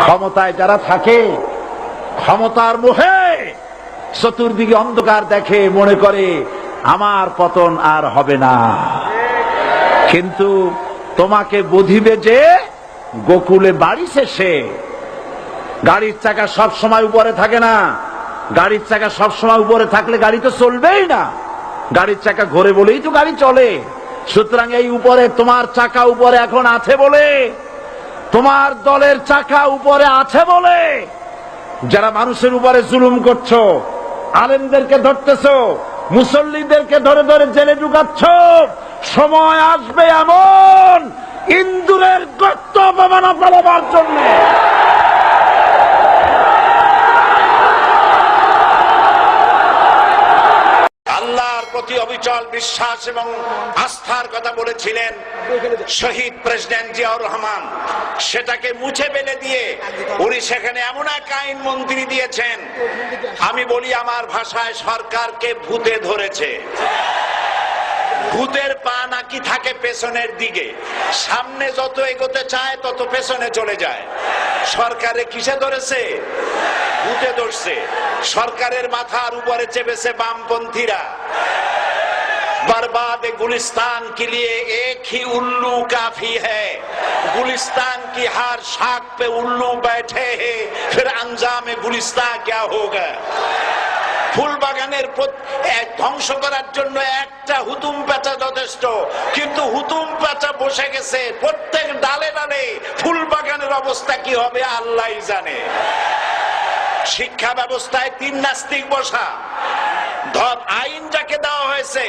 ক্ষমতায় যারা থাকে, ক্ষমতার মোহে চতুর্দিকে অন্ধকার দেখে, মনে করে আমার পতন আর হবে না। কিন্তু তোমাকে বুঝিবে যে গোকুলে বাড়ি শেষে। গাড়ির চাকা সব সময় উপরে থাকে না। গাড়ির চাকা সব সময় উপরে থাকলে গাড়ি তো চলবেই না। গাড়ির চাকা ঘোরে বলেই তো গাড়ি চলে। সুতরাং এই উপরে তোমার চাকা উপরে এখন আছে বলে, তোমার দলের চাকা উপরে আছে বলে যারা মানুষের উপরে জুলুম করছো, আলেমদেরকে ধরতেছো, মুসল্লিদেরকে ধরে ধরে জেলে ঢুকাচ্ছ, সময় আসবে এমন ইন্দুরের গর্ত অপমানা পালাবার জন্য। আল্লাহর প্রতি অবিচল বিশ্বাস এবং আস্থার কথা বলেছিলেন শহীদ প্রেসিডেন্ট জিয়াউর রহমান। সেটাকে মুছে ফেলে দিয়ে উনি সেখানে এমন এক আইন মন্ত্রী দিয়েছেন, আমি বলি আমার ভাষায়, সরকারকে ভূতে ধরেছে। ভূতের পা নাকি থাকে পেছনের দিকে, সামনে যত এগোতে চায় তত পেছনে চলে যায়। সরকারে কিসে ধরেছে? ভূতে ধরছে। সরকারের মাথার উপরে চেপেছে বামপন্থীরা। बर्बाद गुलिस्तान के लिए एक ही उल्लू काफी है। गुलिस्तान की हर शाख पे उल्लू बैठे हैं, फिर अंजाम गुलिस्तान क्या होगा? ফুল বাগানের ধ্বংস করার জন্য একটা হুতুম পেঁচা যথেষ্ট, কিন্তু হুতুম পেঁচা বসে গেছে প্রত্যেক ডালে ডালে। ফুল বাগানের অবস্থা কি হবে আল্লাহই জানে। শিক্ষা ব্যবস্থায় তিন নাস্তিক বসা। আইন যাকে দেওয়া হয়েছে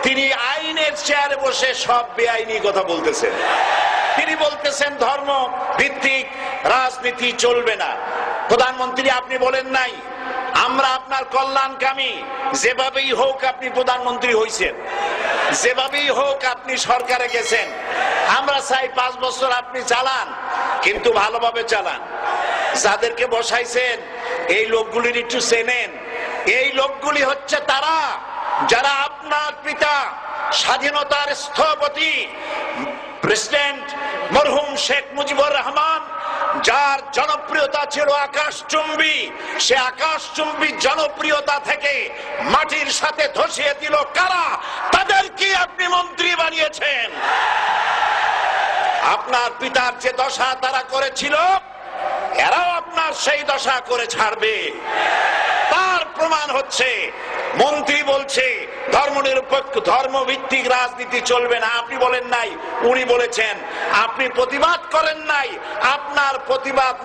তিনি আইনের চেয়ারে বসে সব বেআইনি কথা বলতেছেন। তিনি বলতেছেন ধর্ম ভিত্তিক রাজনীতি চলবে না। প্রধানমন্ত্রী আপনি বলেন নাই আমরা আপনার কল্যাণকামী, যেভাবেই হোক আপনি প্রধানমন্ত্রী হয়েছেন, যেভাবেই হোক আপনি সরকারে গেছেন, আমরা চাই 5 বছর আপনি চালান, কিন্তু ভালোভাবে চালান। যাদেরকে বসাইছেন এই লোকগুলির একটু চেনেন। এই লোকগুলি হচ্ছে তারা যারা আপনার পিতা স্বাধীনতার স্থপতি প্রেসিডেন্ট মরহুম শেখ মুজিবুর রহমান, যার জনপ্রিয়তা ছিল আকাশচুম্বী, সে আকাশচুম্বী জনপ্রিয়তা থেকে মাটির সাথে ধসিয়ে দিল কারা? তাদেরকে আপনি মন্ত্রী বানিয়েছেন। আপনার পিতার যে দশা তারা করেছিল, এরাও আপনার সেই দশা করে ছাড়বে। তার প্রমাণ হচ্ছে মন্ত্রী বলছে ধর্মনিরপেক্ষ ধর্মভিত্তিক রাজনীতি চলবে না। আপনি বলেন নাই, উনি বলেছেন। আপনি প্রতিবাদ করেন নাই, আপনার প্রতিবাদ